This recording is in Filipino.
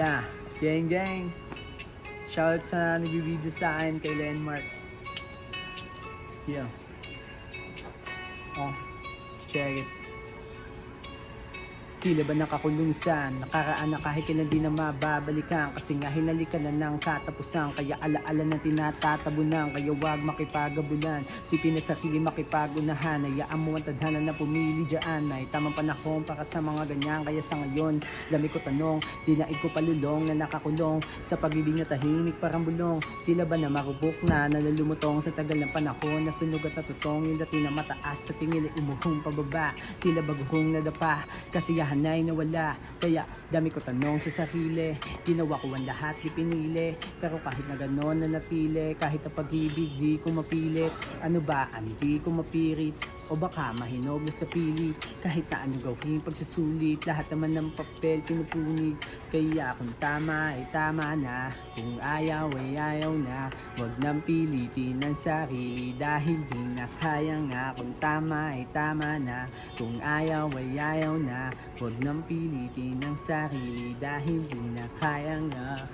Yeah, gang. Shoutout sa nagbibideo sa akin kay Lenmark. Yeah. Oh, check it. Tila ba nakakulong sa nakaraan na kahit kailan di na mababalikan. Kasi nga hinalikan na ng katapusan. Kaya alaala na tinatatabunan. Kaya wag makipagabulan. Sipin na sarili makipagunahan. Hayaan mo ang tadhana na pumili dyan. Ay tamang panahon para sa mga ganyan. Kaya sa ngayon, dami ko tanong. Dinaig ko palulong na nakakulong. Sa pag-ibig na tahimik parang bulong. Tila ba na marubok na nalulumutong sa tagal ng panahon. Nasunog at natutong yung dati na mataas. Sa tingin ay umuhong pababa. Tila baguhong nadapa. Kasiyahan ay nawala. Kaya dami ko tanong sa sarili. Ginawa ko ang lahat di pinili. Pero kahit na ganon na napili. Kahit ang pag-ibig di ko mapilit. Ano ba ang di ko mapirit? O baka mahinog na sa pilit. Kahit na ano gawin pagsusulit. Lahat naman ng papel pinupunig. Kaya kung tama ay tama na. Kung ayaw ay ayaw na. Huwag nang pilitin ang sarili. Dahil di na kaya nga. Kung tama ay tama na. Kung ayaw ay ayaw na. Huwag nang pilitin ang sarili. Dahil di na kaya nga.